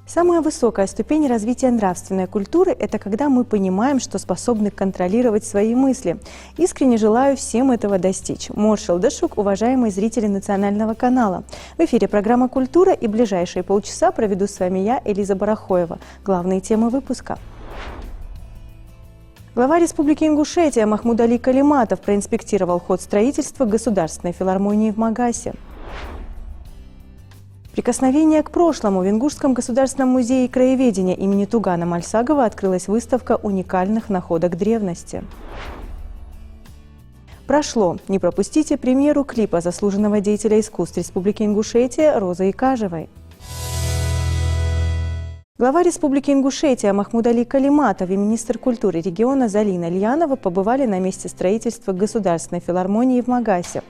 Самая высокая ступень развития нравственной культуры – это когда мы понимаем, что способны контролировать свои мысли. Искренне желаю всем этого достичь. Моршел Дашук, уважаемые зрители национального канала. В эфире программа «Культура», и ближайшие полчаса проведу с вами я, Элиза Барахоева. Главные темы выпуска. Глава Республики Ингушетия Махмудали Калиматов проинспектировал ход строительства Государственной филармонии в Магасе. Прикосновение к прошлому. В Ингушском государственном музее краеведения имени Тугана Мальсагова открылась выставка уникальных находок древности. Прошло. Не пропустите премьеру клипа заслуженного деятеля искусств Республики Ингушетия Розы Икажевой. Глава Республики Ингушетия Махмудали Калиматов и министр культуры региона Залина Ильянова побывали на месте строительства Государственной филармонии в Магасе.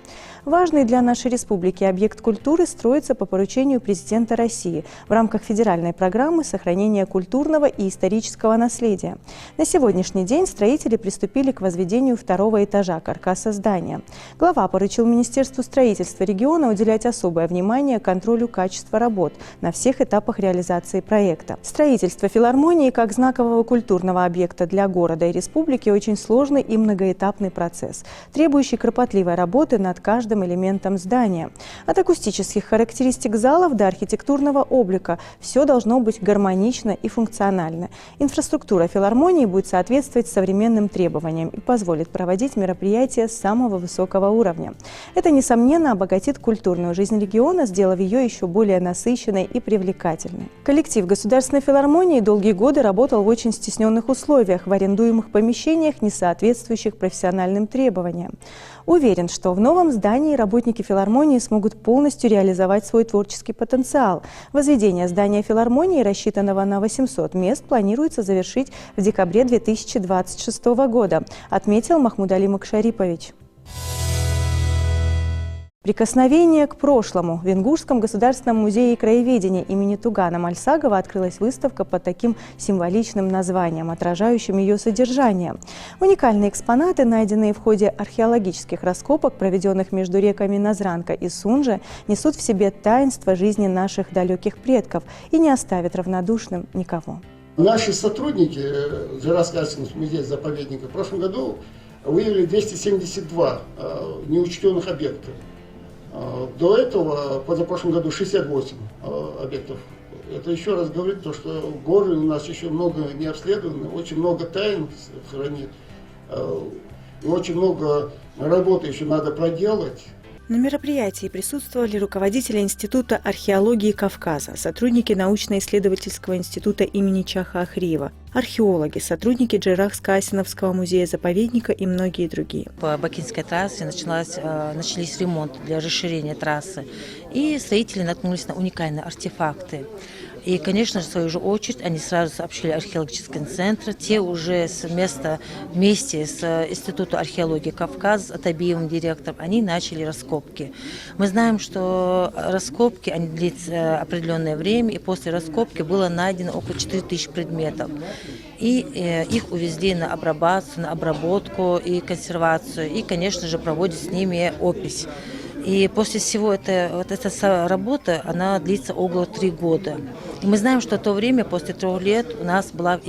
Важный для нашей республики объект культуры строится по поручению президента России в рамках федеральной программы сохранения культурного и исторического наследия. На сегодняшний день строители приступили к возведению второго этажа каркаса здания. Глава поручил Министерству строительства региона уделять особое внимание контролю качества работ на всех этапах реализации проекта. Строительство филармонии как знакового культурного объекта для города и республики очень сложный и многоэтапный процесс, требующий кропотливой работы над каждым элементом здания. От акустических характеристик залов до архитектурного облика все должно быть гармонично и функционально. Инфраструктура филармонии будет соответствовать современным требованиям и позволит проводить мероприятия самого высокого уровня. Это, несомненно, обогатит культурную жизнь региона, сделав ее еще более насыщенной и привлекательной. Коллектив Государственной филармонии долгие годы работал в очень стесненных условиях, в арендуемых помещениях, не соответствующих профессиональным требованиям. Уверен, что в новом здании работники филармонии смогут полностью реализовать свой творческий потенциал. Возведение здания филармонии, рассчитанного на 800 мест, планируется завершить в декабре 2026 года, отметил Махмудали Макшарипович. Прикосновение к прошлому. В Ингушском государственном музее краеведения имени Тугана Мальсагова открылась выставка под таким символичным названием, отражающим ее содержание. Уникальные экспонаты, найденные в ходе археологических раскопок, проведенных между реками Назранка и Сунжа, несут в себе таинство жизни наших далеких предков и не оставят равнодушным никого. Наши сотрудники Джарасского музея-заповедника в прошлом году выявили 272 неучтенных объекта. До этого, позапрошлом году, 68 объектов. Это еще раз говорит то, что горы у нас еще много не обследованы, очень много тайн хранит, и очень много работы еще надо проделать. На мероприятии присутствовали руководители Института археологии Кавказа, сотрудники научно-исследовательского института имени Чаха Ахриева, археологи, сотрудники Джейрахско-Асиновского музея-заповедника и многие другие. По Бакинской трассе начались ремонт для расширения трассы, и строители наткнулись на уникальные артефакты. И, конечно же, в свою же очередь, они сразу сообщили археологический центр. Те уже вместе с Институтом археологии Кавказа, с Атабиевым директором, они начали раскопки. Мы знаем, что раскопки они длятся определенное время, и после раскопки было найдено около 4000 предметов. И их увезли на апробацию, на обработку и консервацию. И, конечно же, проводят с ними опись. И после всего эта работа, она длится около 3 года. И мы знаем, что в то время, после 3 лет, у нас была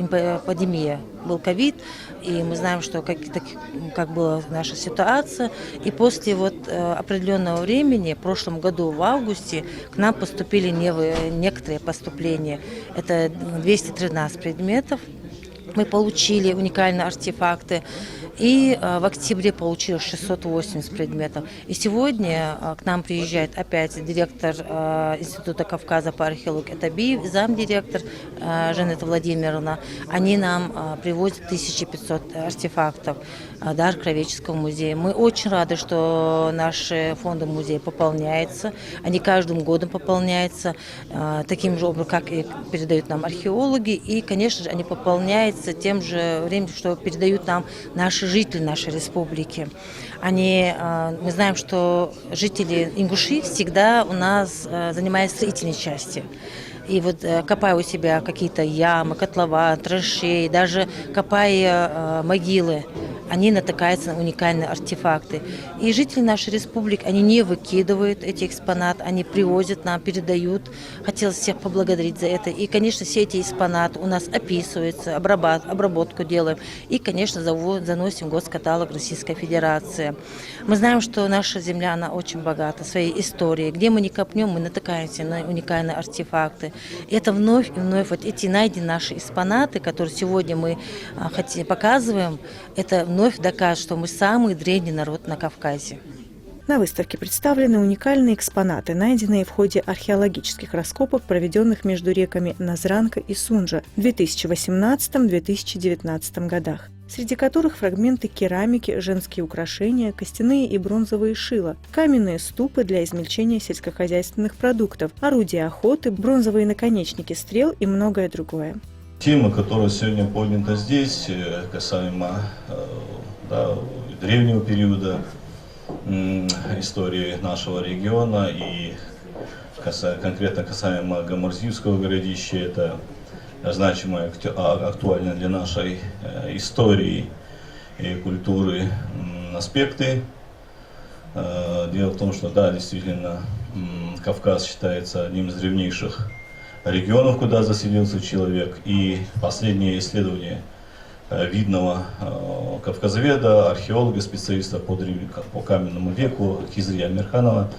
пандемия, был ковид, и мы знаем, что как была наша ситуация. И после определенного времени, в прошлом году, в августе, к нам поступили некоторые поступления. Это 213 предметов. Мы получили уникальные артефакты. И в октябре получилось 680 предметов. И сегодня к нам приезжает опять директор Института Кавказа по археологии Атабиев, замдиректор Жанета Владимировна. Они нам привозят 1500 артефактов дар Кровеческого музея. Мы очень рады, что наши фонды музея пополняются. Они каждым годом пополняются таким же образом, как и передают нам археологи. И, конечно же, они пополняются тем же временем, что передают нам наши жители нашей республики. Мы знаем, что жители Ингуши всегда у нас занимаются строительной частью. И копая у себя какие-то ямы, котлован, траншеи, даже копая могилы, они натыкаются на уникальные артефакты. И жители нашей республики, они не выкидывают эти экспонаты, они привозят нам, передают. Хотелось всех поблагодарить за это. И, конечно, все эти экспонаты у нас описываются, обработку делаем. И, конечно, заносим в госкаталог Российской Федерации. Мы знаем, что наша земля, она очень богата своей историей. Где мы не копнем, мы натыкаемся на уникальные артефакты. И это вновь и вновь вот эти найденные наши экспонаты, которые сегодня мы показываем, это вновь доказывает, что мы самый древний народ на Кавказе. На выставке представлены уникальные экспонаты, найденные в ходе археологических раскопок, проведенных между реками Назранка и Сунжа в 2018-2019 годах, среди которых фрагменты керамики, женские украшения, костяные и бронзовые шила, каменные ступы для измельчения сельскохозяйственных продуктов, орудия охоты, бронзовые наконечники стрел и многое другое. Тема, которая сегодня поднята здесь, касаемо древнего периода истории нашего региона и конкретно касаемо Гамурзиевского городища, это значимое, актуально для нашей истории и культуры аспекты. Дело в том, что да, действительно, Кавказ считается одним из древнейших регионов, куда заселился человек, и последнее исследование видного кавказоведа, археолога, специалиста по каменному веку Хизри Амирханова,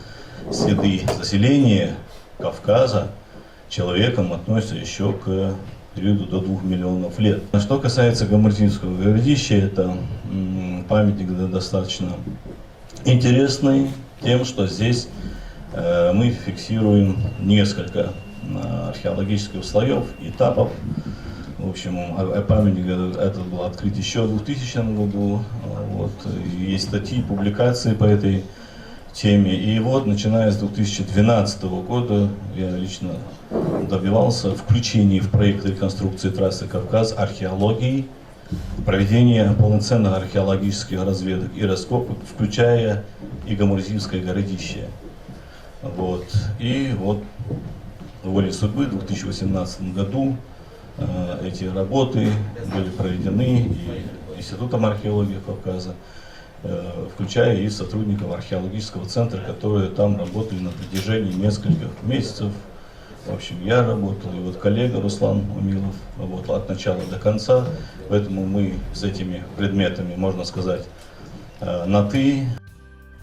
следы заселения Кавказа человеком относятся еще к периоду до 2 миллионов лет. Что касается Гамурзиевского городища, это памятник достаточно интересный тем, что здесь мы фиксируем несколько археологических слоев, этапов. В общем, памятник этот был открыт еще в 2000 году. Вот, есть статьи, публикации по этой теме. И вот, начиная с 2012 года, я лично добивался включения в проект реконструкции трассы Кавказ археологии, проведения полноценных археологических разведок и раскопок, включая и Гамурзиевское городище. Вот. И вот волей судьбы в 2018 году эти работы были проведены и Институтом археологии Кавказа, включая и сотрудников археологического центра, которые там работали на протяжении нескольких месяцев. В общем, я работал, и вот коллега Руслан Умилов работал от начала до конца, поэтому мы с этими предметами, можно сказать, на «ты».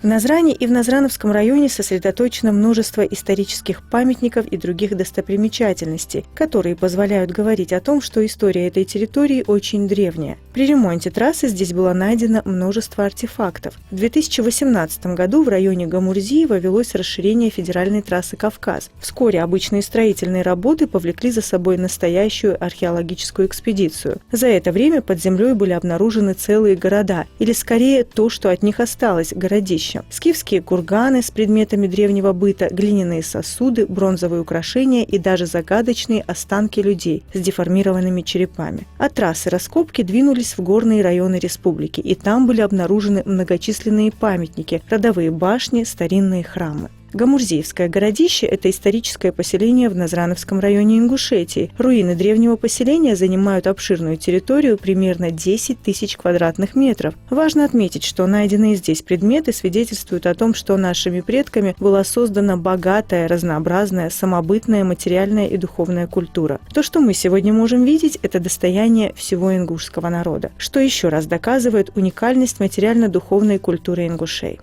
В Назране и в Назрановском районе сосредоточено множество исторических памятников и других достопримечательностей, которые позволяют говорить о том, что история этой территории очень древняя. При ремонте трассы здесь было найдено множество артефактов. В 2018 году в районе Гамурзиева велось расширение федеральной трассы Кавказ. Вскоре обычные строительные работы повлекли за собой настоящую археологическую экспедицию. За это время под землей были обнаружены целые города, или скорее то, что от них осталось, городища. Скифские курганы с предметами древнего быта, глиняные сосуды, бронзовые украшения и даже загадочные останки людей с деформированными черепами. От трассы раскопки двинулись в горные районы республики, и там были обнаружены многочисленные памятники, родовые башни, старинные храмы. Гамурзиевское городище – это историческое поселение в Назрановском районе Ингушетии. Руины древнего поселения занимают обширную территорию примерно 10 тысяч квадратных метров. Важно отметить, что найденные здесь предметы свидетельствуют о том, что нашими предками была создана богатая, разнообразная, самобытная материальная и духовная культура. То, что мы сегодня можем видеть, это достояние всего ингушского народа, что еще раз доказывает уникальность материально-духовной культуры ингушей.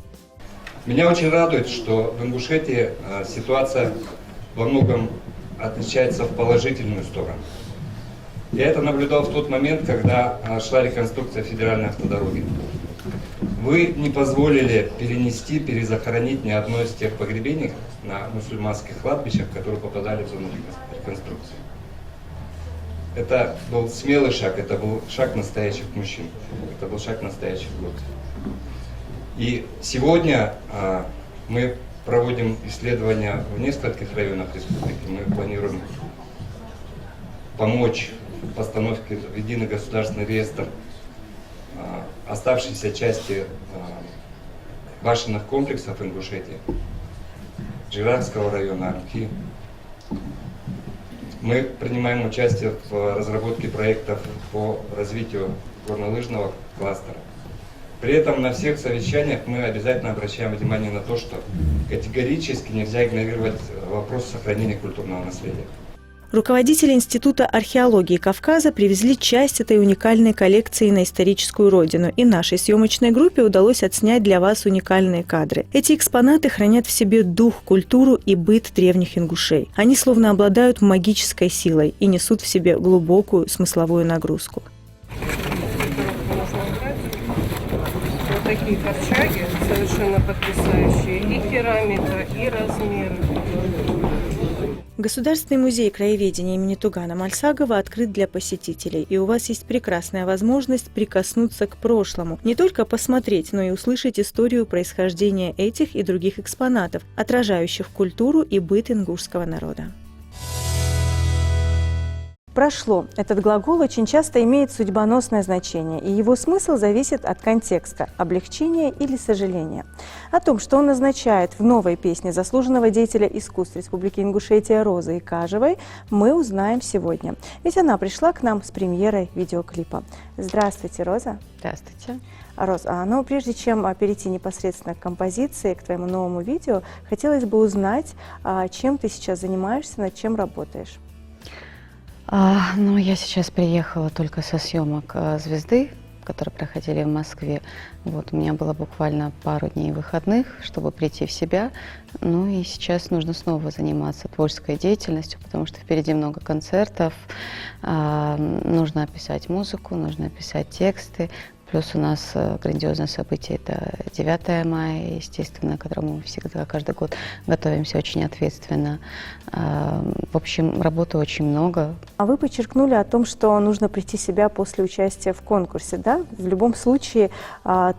Меня очень радует, что в Ингушетии ситуация во многом отличается в положительную сторону. Я это наблюдал в тот момент, когда шла реконструкция федеральной автодороги. Вы не позволили перенести, перезахоронить ни одно из тех погребений на мусульманских кладбищах, которые попадали в зону реконструкции. Это был смелый шаг, это был шаг настоящих мужчин, это был шаг настоящих горцев. И сегодня мы проводим исследования в нескольких районах республики. Мы планируем помочь в постановке в единый государственный реестр оставшейся части башенных комплексов Ингушетии, Джиракского района, Арки. Мы принимаем участие в разработке проектов по развитию горнолыжного кластера. При этом на всех совещаниях мы обязательно обращаем внимание на то, что категорически нельзя игнорировать вопрос сохранения культурного наследия. Руководители Института археологии Кавказа привезли часть этой уникальной коллекции на историческую родину, и нашей съемочной группе удалось отснять для вас уникальные кадры. Эти экспонаты хранят в себе дух, культуру и быт древних ингушей. Они словно обладают магической силой и несут в себе глубокую смысловую нагрузку. Вот такие ковчеги, совершенно потрясающие. И керамика, и размеры. Государственный музей краеведения имени Тугана Мальсагова открыт для посетителей, и у вас есть прекрасная возможность прикоснуться к прошлому, не только посмотреть, но и услышать историю происхождения этих и других экспонатов, отражающих культуру и быт ингушского народа. «Прошло» – этот глагол очень часто имеет судьбоносное значение, и его смысл зависит от контекста – облегчения или сожаления. О том, что он означает в новой песне заслуженного деятеля искусств Республики Ингушетия Розы Икажевой, мы узнаем сегодня. Ведь она пришла к нам с премьерой видеоклипа. Здравствуйте, Роза. Здравствуйте. Роза, но прежде чем перейти непосредственно к композиции, к твоему новому видео, хотелось бы узнать, чем ты сейчас занимаешься, над чем работаешь. Ну, я сейчас приехала только со съемок «Звезды», которые проходили в Москве. Вот, у меня было буквально пару дней выходных, чтобы прийти в себя. Ну и сейчас нужно снова заниматься творческой деятельностью, потому что впереди много концертов. Нужно писать музыку, нужно писать тексты. Плюс у нас грандиозное событие – это 9 мая, естественно, к которому мы всегда, каждый год готовимся очень ответственно. В общем, работы очень много. А вы подчеркнули о том, что нужно прийти в себя после участия в конкурсе, да? В любом случае,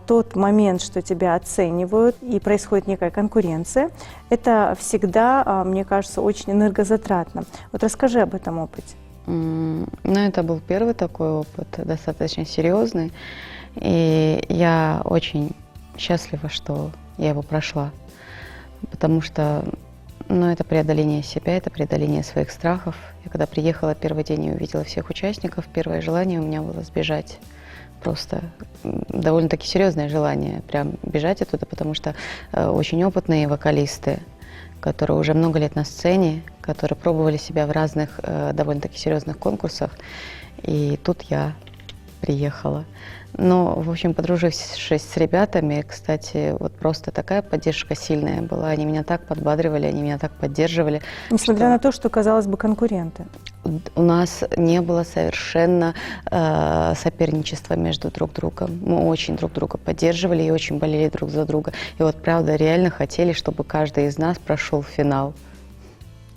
тот момент, что тебя оценивают и происходит некая конкуренция, это всегда, мне кажется, очень энергозатратно. Вот расскажи об этом опыте. Ну, это был первый такой опыт, достаточно серьезный. И я очень счастлива, что я его прошла, потому что, это преодоление себя, это преодоление своих страхов. Я когда приехала первый день и увидела всех участников, первое желание у меня было сбежать. Просто довольно-таки серьезное желание прям бежать оттуда, потому что очень опытные вокалисты, которые уже много лет на сцене, которые пробовали себя в разных довольно-таки серьезных конкурсах, и тут я приехала. Но, в общем, подружившись с ребятами, кстати, вот просто такая поддержка сильная была. Они меня так подбадривали, они меня так поддерживали. Несмотря на то, что, казалось бы, конкуренты. У нас не было совершенно соперничества между друг другом. Мы очень друг друга поддерживали и очень болели друг за друга. И вот, правда, реально хотели, чтобы каждый из нас прошел в финал.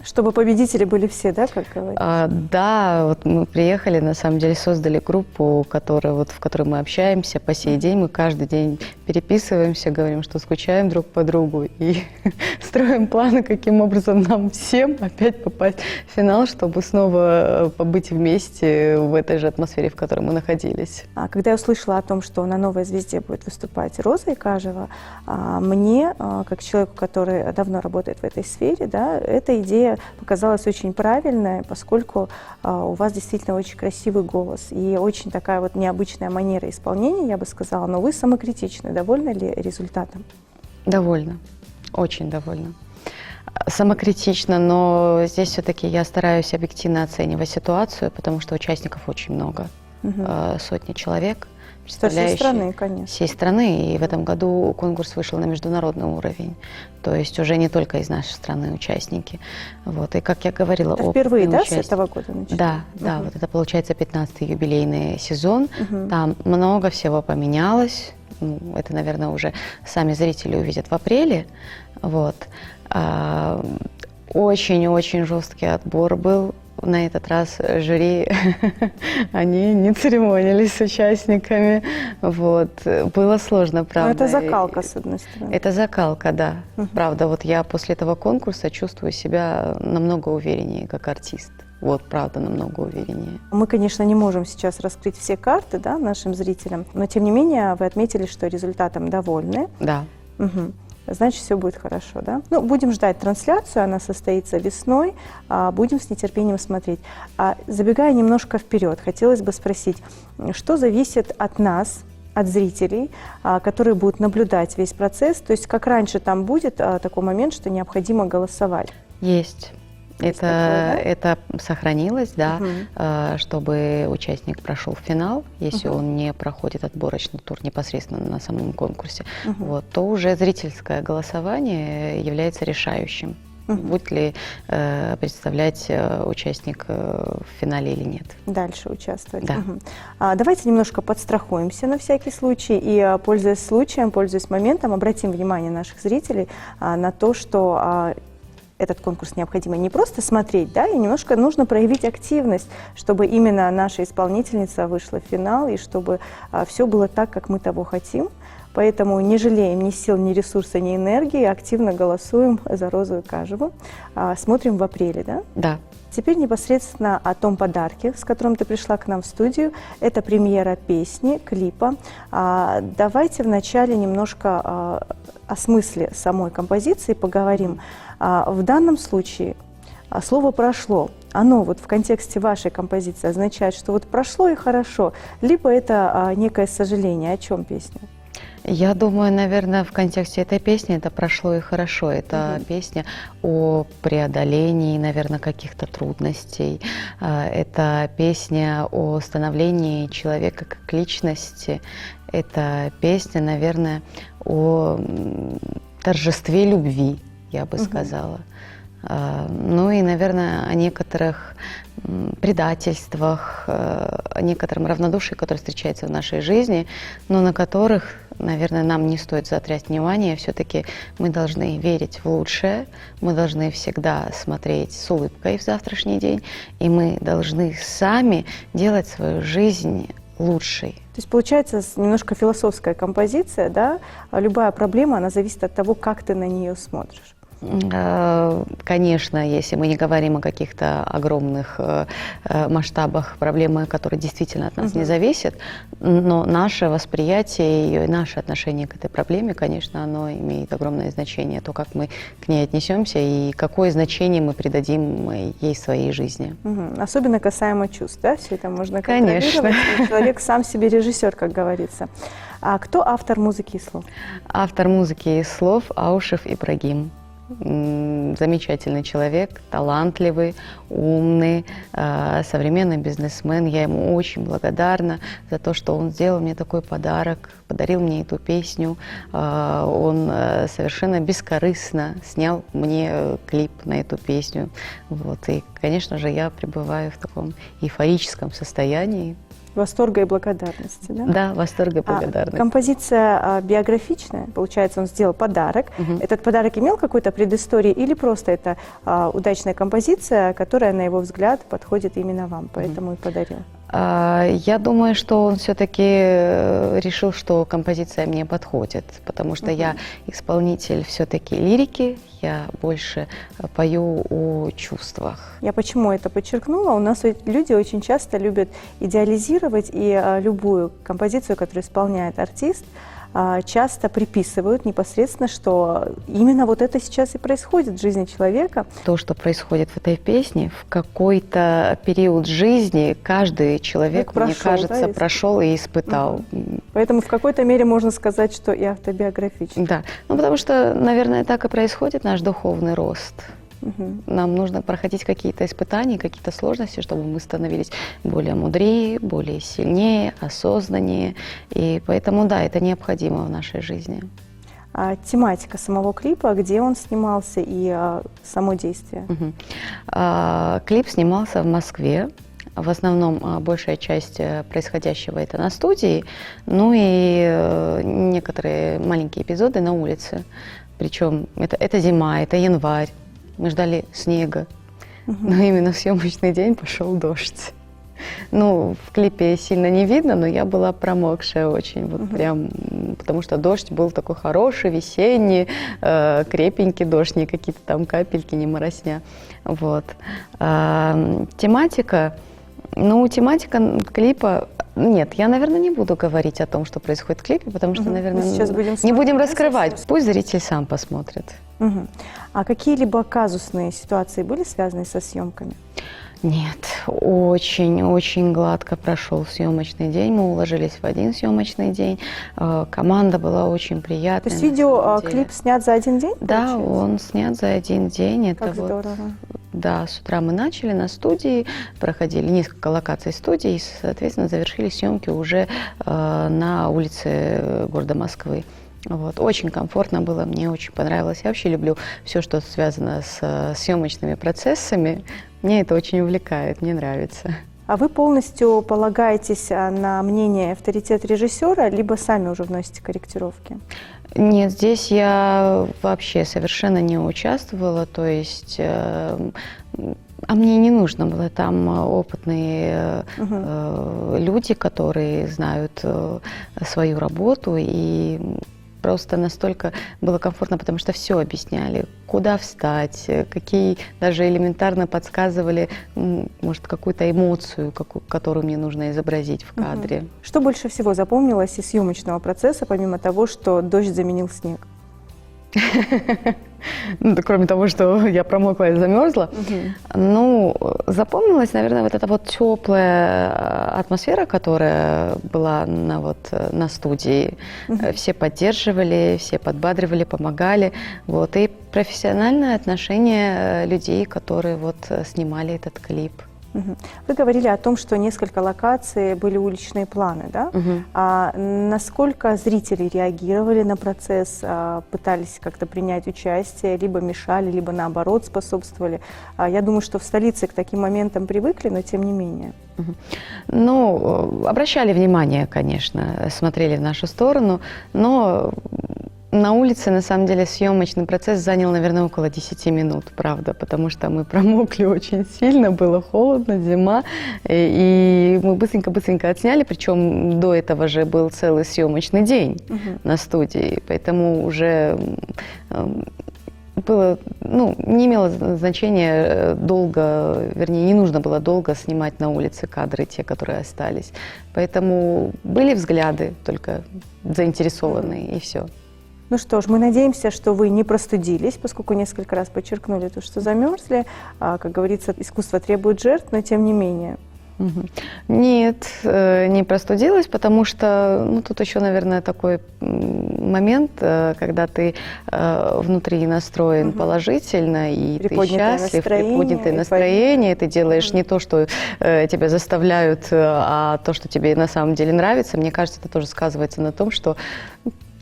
Чтобы победители были все, да, как говорится? Да, вот мы приехали, на самом деле создали группу, в которой мы общаемся по сей день. Мы каждый день переписываемся, говорим, что скучаем друг по другу и строим планы, каким образом нам всем опять попасть в финал, чтобы снова побыть вместе в этой же атмосфере, в которой мы находились. А когда я услышала о том, что на «Новой звезде» будет выступать Роза Икажева, мне, как человеку, который давно работает в этой сфере, да, эта идея показалась очень правильной, поскольку у вас действительно очень красивый голос и очень такая вот необычная манера исполнения, я бы сказала, но вы самокритичны. Довольны ли результатом? Довольна, очень довольна. Самокритично, но здесь все-таки я стараюсь объективно оценивать ситуацию, потому что участников очень много, сотни человек. Со всей страны, конечно. Всей страны, и в этом году конкурс вышел на международный уровень, то есть уже не только из нашей страны участники. Вот. И как я говорила, это впервые, да, с этого года начали? Да, вот это получается 15-й юбилейный сезон, там много всего поменялось, это, наверное, уже сами зрители увидят в апреле, вот. Очень-очень жесткий отбор был. На этот раз жюри, они не церемонились с участниками, вот. Было сложно, правда. Но это закалка, с одной стороны. Это закалка, да. Правда, вот я после этого конкурса чувствую себя намного увереннее как артист. Вот, правда, намного увереннее. Мы, конечно, не можем сейчас раскрыть все карты, да, нашим зрителям, но, тем не менее, вы отметили, что результатом довольны. Да. Значит, все будет хорошо, да? Ну, будем ждать трансляцию, она состоится весной, будем с нетерпением смотреть. Забегая немножко вперед, хотелось бы спросить, что зависит от нас, от зрителей, которые будут наблюдать весь процесс? То есть как раньше там будет такой момент, что необходимо голосовать? Есть. Есть такое, да? Это сохранилось, да, чтобы участник прошел в финал. Если он не проходит отборочный тур непосредственно на самом конкурсе, вот, то уже зрительское голосование является решающим, будет ли представлять участник в финале или нет. Дальше участвовать. Да. Давайте немножко подстрахуемся на всякий случай и, пользуясь случаем, пользуясь моментом, обратим внимание наших зрителей на то, что этот конкурс необходимо не просто смотреть, да, и немножко нужно проявить активность, чтобы именно наша исполнительница вышла в финал и чтобы все было так, как мы того хотим. Поэтому не жалеем ни сил, ни ресурса, ни энергии, активно голосуем за Розу Икажеву. Смотрим в апреле, да? Да. Теперь непосредственно о том подарке, с которым ты пришла к нам в студию. Это премьера песни, клипа. Давайте вначале немножко о смысле самой композиции поговорим. В данном случае слово «прошло», оно вот в контексте вашей композиции означает, что вот прошло и хорошо, либо это некое сожаление. О чем песня? Я думаю, наверное, в контексте этой песни это прошло и хорошо. Это песня о преодолении, наверное, каких-то трудностей. Это песня о становлении человека как личности. Это песня, наверное, о торжестве любви, я бы сказала. Ну и, наверное, о некоторых предательствах, о некотором равнодушии, которое встречается в нашей жизни, но на которых, наверное, нам не стоит заострять внимание. Все-таки мы должны верить в лучшее, мы должны всегда смотреть с улыбкой в завтрашний день, и мы должны сами делать свою жизнь лучшей. То есть получается немножко философская композиция, да? Любая проблема, она зависит от того, как ты на нее смотришь. Конечно, если мы не говорим о каких-то огромных масштабах проблемы, которые действительно от нас не зависят, но наше восприятие ее и наше отношение к этой проблеме, конечно, оно имеет огромное значение, то, как мы к ней отнесемся и какое значение мы придадим ей в своей жизни. Особенно касаемо чувств, да? Все это можно контролировать. Конечно. Человек сам себе режиссер, как говорится. А кто автор музыки и слов? Автор музыки и слов Аушев Ибрагим. Замечательный человек, талантливый, умный, современный бизнесмен. Я ему очень благодарна за то, что он сделал мне такой подарок, подарил мне эту песню. Он совершенно бескорыстно снял мне клип на эту песню. Вот. И, конечно же, я пребываю в таком эйфорическом состоянии. Восторга и благодарности, да? Да, восторга и благодарности. Композиция биографичная, получается, он сделал подарок. Этот подарок имел какую-то предысторию или просто это удачная композиция, которая, на его взгляд, подходит именно вам, поэтому и подарил? Я думаю, что он все-таки решил, что композиция мне подходит, потому что я исполнитель все-таки лирики, я больше пою о чувствах. Я почему это подчеркнула? У нас люди очень часто любят идеализировать, и любую композицию, которую исполняет артист, часто приписывают непосредственно, что именно вот это сейчас и происходит в жизни человека. То, что происходит в этой песне, в какой-то период жизни каждый человек, мне кажется, прошел и испытал. Поэтому в какой-то мере можно сказать, что и автобиографично. Да, ну потому что, наверное, так и происходит наш духовный рост. Нам нужно проходить какие-то испытания, какие-то сложности, чтобы мы становились более мудрее, более сильнее, осознаннее. И поэтому, да, это необходимо в нашей жизни. Тематика самого клипа, где он снимался и само действие? Клип снимался в Москве. В основном большая часть происходящего это на студии, ну и некоторые маленькие эпизоды на улице. Причем это зима, это январь. Мы ждали снега, но именно в съемочный день пошел дождь. Ну, в клипе сильно не видно, но я была промокшая очень, вот прям, потому что дождь был такой хороший, весенний, крепенький дождь, не какие-то там капельки, не моросня. Вот. Тематика клипа... Нет, я, наверное, не буду говорить о том, что происходит в клипе, потому что, наверное, не будем раскрывать. Пусть зритель сам посмотрит. А какие-либо казусные ситуации были связаны со съемками? Нет, очень-очень гладко прошел съемочный день. Мы уложились в один съемочный день. Команда была очень приятная. То есть на самом деле. видеоклип снят за один день? Да, получается? он снят за один день. Это Как вот, здорово. да, с утра мы начали на студии, проходили несколько локаций студии и, соответственно, завершили съемки уже на улице города Москвы. Вот. Очень комфортно было, мне очень понравилось. Я вообще люблю все, что связано с съемочными процессами. Мне это очень увлекает, мне нравится. А вы полностью полагаетесь на мнение и авторитет режиссера, либо сами уже вносите корректировки? Нет, здесь я вообще совершенно не участвовала, то есть, а мне не нужно было, там опытные люди, которые знают свою работу, и просто настолько было комфортно, потому что все объясняли, куда встать, какие даже элементарно подсказывали, может, какую-то эмоцию, которую мне нужно изобразить в кадре. Что больше всего запомнилось из съемочного процесса, помимо того, что дождь заменил снег? Ну, да, кроме того, что я промокла и замерзла, ну, запомнилась, наверное, вот эта вот теплая атмосфера, которая была на студии. Все поддерживали, все подбадривали, помогали. Вот, и профессиональное отношение людей, которые вот снимали этот клип. Вы говорили о том, что несколько локаций были уличные планы, да? А насколько зрители реагировали на процесс, пытались как-то принять участие, либо мешали, либо наоборот способствовали? Я думаю, что в столице к таким моментам привыкли, но тем не менее. Ну, обращали внимание, конечно, смотрели в нашу сторону, но на улице, на самом деле, съемочный процесс занял, наверное, около 10 минут, правда, потому что мы промокли очень сильно, было холодно, зима, и мы быстренько-быстренько отсняли, причем до этого же был целый съемочный день на студии, поэтому уже было, не имело значения долго, вернее, не нужно было долго снимать на улице кадры, те, которые остались, поэтому были взгляды только заинтересованные, и все. Ну что ж, мы надеемся, что вы не простудились, поскольку несколько раз подчеркнули то, что замерзли. Как говорится, искусство требует жертв, но тем не менее. Нет, не простудилась, потому что, тут еще, наверное, такой момент, когда ты внутри настроен положительно, и ты счастлив, приподнятое настроение, ты делаешь не то, что тебя заставляют, а то, что тебе на самом деле нравится. Мне кажется, это тоже сказывается на том, что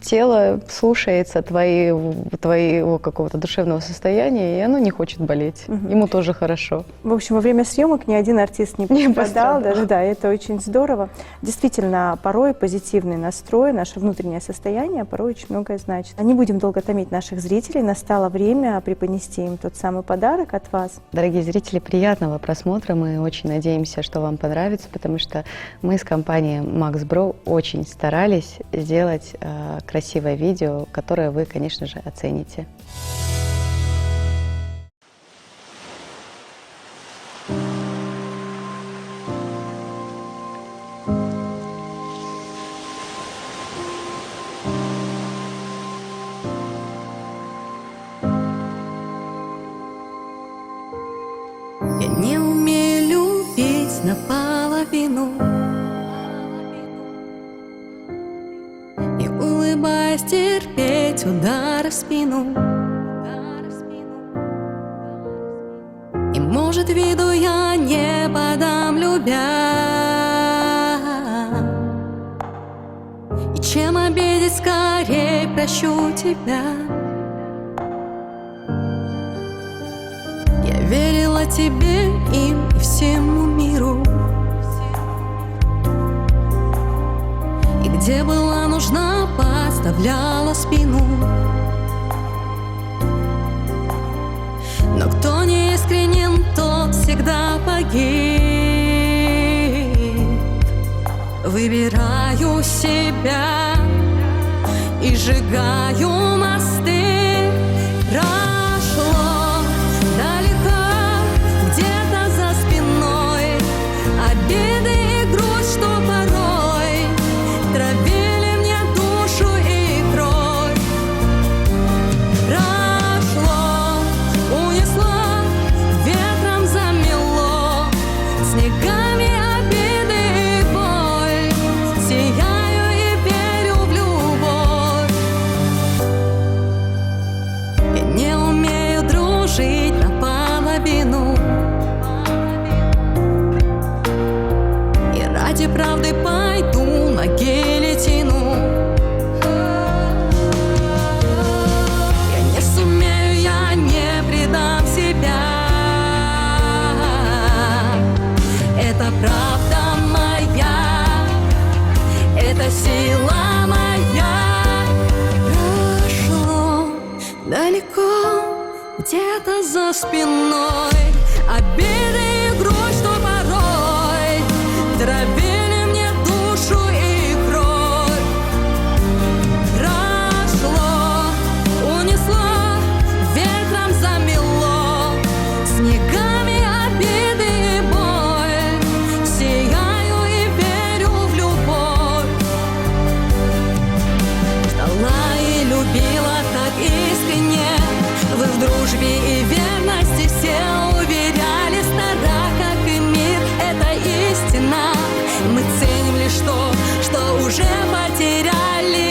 тело слушается твоего какого-то душевного состояния, и оно не хочет болеть. Ему тоже хорошо. В общем, во время съемок ни один артист не пострадал. Да, это очень здорово. Действительно, порой позитивный настрой, наше внутреннее состояние порой очень многое значит. Не будем долго томить наших зрителей. Настало время преподнести им тот самый подарок от вас. Дорогие зрители, приятного просмотра. Мы очень надеемся, что вам понравится, потому что мы с компанией Max Bro очень старались сделать красивое видео, которое вы, конечно же, оцените. Я не умею любить наполовину, терпеть удар в спину. И может виду я не подам, любя. И чем обидеть, скорее прощу тебя. Я верила тебе, им и всему миру. И где была нужна, подставляла спину. Но кто не искренен, тот всегда погиб. Выбираю себя и сжигаю мосты. Прошло далеко, где-то за спиной, обиды и грусть, что порой травили мне душу и кровь. Прошло, унесло, ветром замело, жить наполовину. И ради правды пойду на гильотину. Я не сумею, я не предам себя. Это правда моя, это сила моя. Прошло далеко, где-то за спиной обиды и грусть, что порой травили мне душу и кровь. Прошло, унесло, ветром замело, снегами обиды и боль. Сияю и верю в любовь. Ждала и любила так искренне. Вы в дружбе и верности все уверяли, стара, как и мир, это истина. Мы ценим лишь то, что уже потеряли.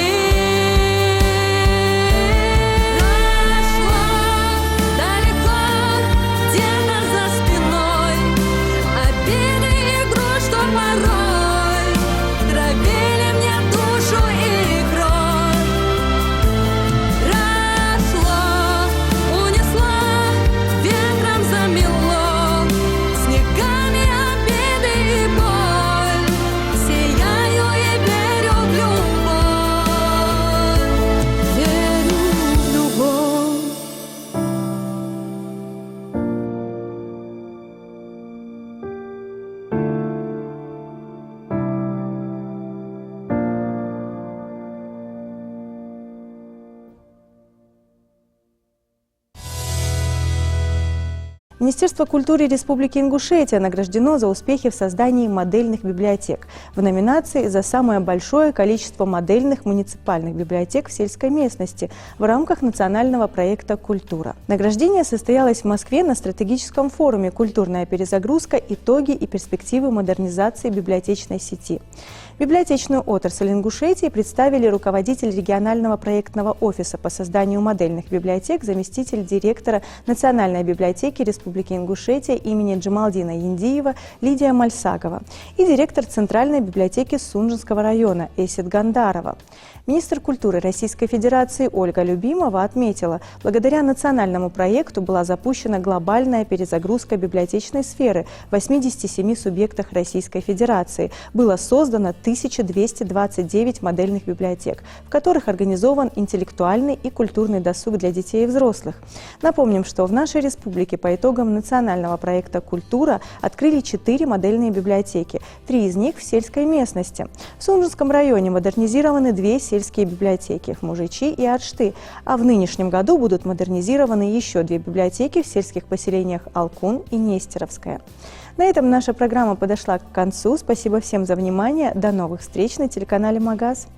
Прошло далеко, где-то за спиной обиды и грусть, что порой травили мне душу и кровь. Прошло, унесло, ветром замело, снегами обиды и боль. Сияю и верю в любовь, верю в любовь. Министерство культуры Республики Ингушетия награждено за успехи в создании модельных библиотек в номинации «За самое большое количество модельных муниципальных библиотек в сельской местности» в рамках национального проекта «Культура». Награждение состоялось в Москве на стратегическом форуме «Культурная перезагрузка. Итоги и перспективы модернизации библиотечной сети». Библиотечную отрасль Ингушетии представили руководитель регионального проектного офиса по созданию модельных библиотек, заместитель директора Национальной библиотеки Республики Ингушетия имени Джамалдина Яндиева Лидия Мальсагова и директор Центральной библиотеки Сунжинского района Эсет Гандарова. Министр культуры Российской Федерации Ольга Любимова отметила, благодаря национальному проекту была запущена глобальная перезагрузка библиотечной сферы в 87 субъектах Российской Федерации. Было создано 1229 модельных библиотек, в которых организован интеллектуальный и культурный досуг для детей и взрослых. Напомним, что в нашей республике по итогам национального проекта «Культура» открыли 4 модельные библиотеки, 3 из них в сельской местности. В Сунжинском районе модернизированы 2 сельские библиотеки в Мужичи и Адшты, а в нынешнем году будут модернизированы еще 2 библиотеки в сельских поселениях Алкун и Нестеровская. На этом наша программа подошла к концу. Спасибо всем за внимание. До новых встреч на телеканале «Магаз».